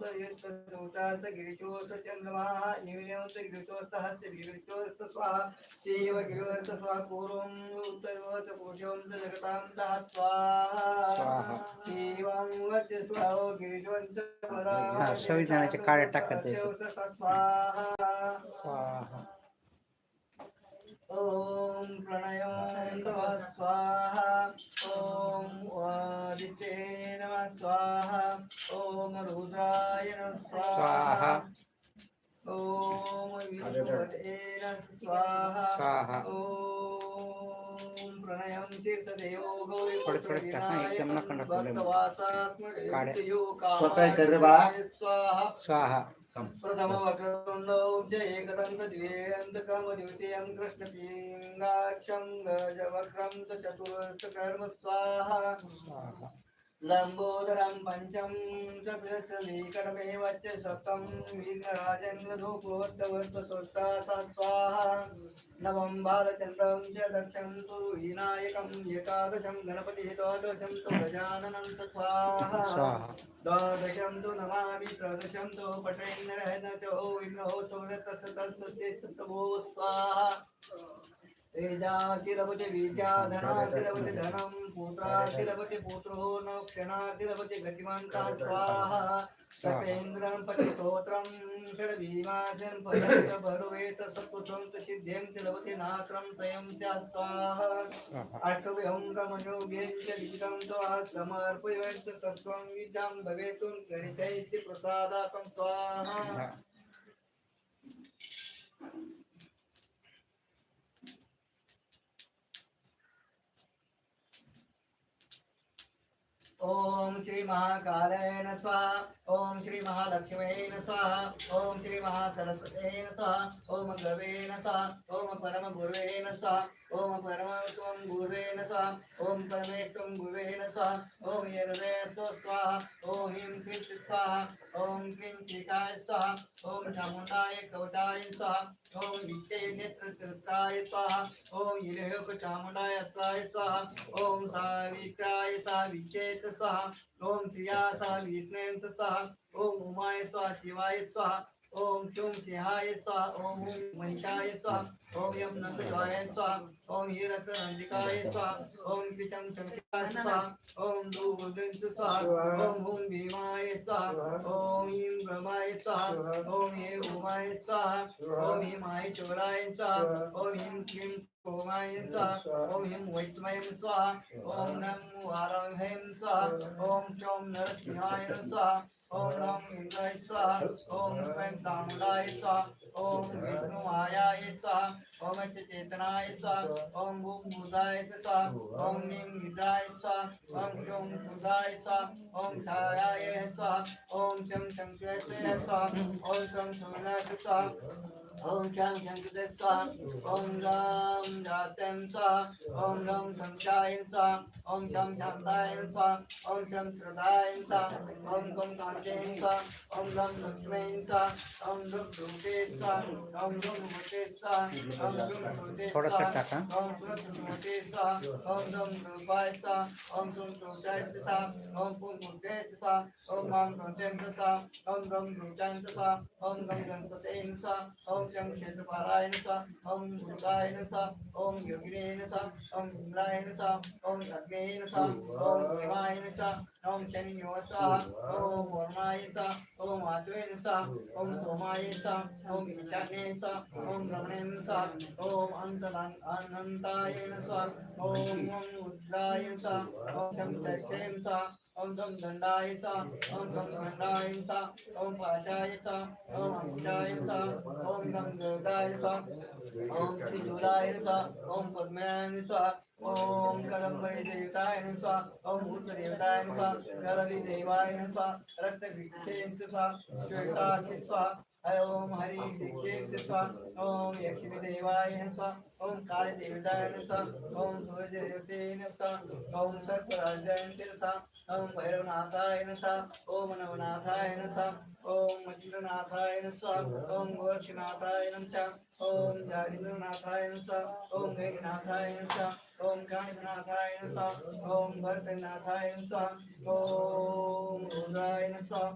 गिरिशोत गिरिशोत चंद्रमा निविनोत गिरिशोत हस्त गिरिशोत स्वाहा शिव गिरिवर्त स्वाहा पूर्वं उत्तरोत पूजों जगतां तः स्वाहा शिवं वच स्वाहा गिरिशोत हा संविधानाच्या काळ्या टाकत स्वाहा स्वाहा ओम प्रणयं स्वाहा ओम आदित्ये नमः स्वाहा ओम रुद्राय नमः स्वाहा ओम विष्णुपते नमः स्वाहा ओम प्रणयं तीर्थदेवो गौरी भक्तवासा स्वतः कर रे बाळा स्वाहा स्वाहा प्रथम वक्रतुंडौ एकदंत द्व्यंतकम द्वितीयं कृष्णपिंगाक्षं गजवक्रं चतुर्थकर्म स्वाहा लंबोदरं पंचम चतुर्थविकटमेव च सप्तम विघ्नराजेन्द्रधूपोत्तवस्तुस्ता स्वाहा नवम बालचन्द्रं च दक्षं तु विनायकं एकादशं गणपतिः द्वादशं तु गजाननं स्वाहा द्वादशं तु नमामि त्रयोदशं तु पठेन्नरहन च विघ्नौ तस्य स्वाहा तेजातिरवति विद्याधनातिरवति धनं पुत्रातिरवति पुत्रो न क्षणातिरवति गतिमन्तः स्वाहा तपेन्द्रं पतिस्तोत्रं षड्भीमासं पदं भरुवेत सत्पुत्रं च सिद्ध्यं च लभते नात्रं स्वयं च स्वाहा अष्टभ्यं ब्रह्मयोग्यं च लिखितं त्वा समर्पयेत् तत्त्वं विद्यां भवेतुं गणितैश्च प्रसादातं स्वाहा ओम श्री महाकालेन स्वाहा ओम श्री महालक्ष्मीन स्वाहा ओम श्री महासरस्वतेन स्वाहा ओम गवेन स्वाहा ओम परम गुरुवेन स्वाहा ओम परमत्वं गुरुवेन स्वाहा ओम परमेष्टं गुरुवेन स्वाहा ओम यरदेतो स्वाहा ओम ह्रीं श्रीं स्वाहा ओम क्लीं श्रीकाय स्वाहा ओम चामुण्डाय कवचाय स्वाहा ओम विच्चे नेत्रकृताय स्वाहा ओम हिरण्यक चामुण्डाय स्वाहा ओम सावित्राय साविचेत स्वाहा ओम श्रिया सा विष्णुं स्वाहा ओम उमाय स्वाहा शिवाय स्वाहा ओम चुम सिंहाय स्वाहा ओम महिषाय स्वाहा ओम यम नंदशिवाय स्वाहा ओम हीरतनंदिकाय स्वाहा ओम कृशं शंकाय स्वाहा ओम दूर्दं स्वाहा ओम हुं भीमाय स्वाहा ओम ह्रीं ब्रह्माय स्वाहा ओम हे उमाय स्वाहा ओम हिमाय चोराय स्वाहा ओम ह्रीं क्लीं ओमाय स्वाहा ओम ह्रीं वैष्णवाय स्वाहा ओम नमो वाराह्य स्वाहा ओम चौं नरसिंहाय स्वाहा ओम नमो इंद्राय स्वाहा ओम स्वयं चामुण्डाय स्वाहा ओम विष्णुमायाय स्वाहा ओम चेतनाय स्वाहा ओम भूमुदाय स्वाहा ओम नीं निद्राय स्वाहा ओम चौं सुधाय स्वाहा ओम छायाय स्वाहा ओम चं शंकराय स्वाहा ओम त्रं सुनाय स्वाहा ओम शं शंकराय स्वाहा ओम राम जातं स्वाहा ओम रं संख्याय स्वाहा ओम शं शान्ताय स्वाहा ओम शं श्रद्धाय स्वाहा ओम गं कान्तेय स्वाहा ओम गं लक्ष्मीय स्वाहा ओम गं दुर्गे स्वाहा ओम गं मुते स्वाहा ओम गं सुते स्वाहा ओम गं सुते स्वाहा ओम गं रूपाय स्वाहा ओम गं रूपाय स्वाहा ओम गं मुते स्वाहा ओम गं मुते स्वाहा ओम गं मुते स्वाहा ओम गं गणपते स्वाहा ओम शं क्षेत्रपालाय स्वाहा ओम दुर्गाय स्वाहा ओम योगिने स्वाहा ओम इंद्राय स्वाहा ओम अग्नेय स्वाहा ओम देवाय स्वाहा ओम शनियो स्वाहा ओम वर्माय स्वाहा ओम वासवे स्वाहा ओम सोमाय स्वाहा ओम ईशान्ये स्वाहा ओम रमणे स्वाहा ओम अनंताय स्वाहा ओम रुद्राय स्वाहा ओम शंकराय स्वाहा ओम गं दंडाय स्वाहा ओम गं खंडाय स्वाहा ओम पाशाय स्वाहा ओम अक्षाय स्वाहा ओम गं गदाय स्वाहा ओम त्रिशूलाय स्वाहा ओम पद्मनाय स्वाहा ओम कदंबरी देवताय स्वाहा ओम भूत देवताय स्वाहा करली देवाय स्वाहा रक्तभिक्षे स्वाहा श्वेताक्षि स्वाहा ओम हरि दीक्षे स्वाहा ओम यक्षिणी देवाय स्वाहा ओम काल देवताय स्वाहा ओम सूर्य देवते स्वाहा ओम सर्पराजाय स्वाहा ओम भैरवनाथाय स्वाहा ओम नवनाथाय स्वाहा ओम मच्छरनाथाय स्वाहा ओम गोरक्षनाथाय स्वाहा ओम जागीरनाथाय स्वाहा ओम गैरनाथाय स्वाहा ओम कांचनाथाय स्वाहा ओम भरतनाथाय स्वाहा ओम रुद्राय स्वाहा।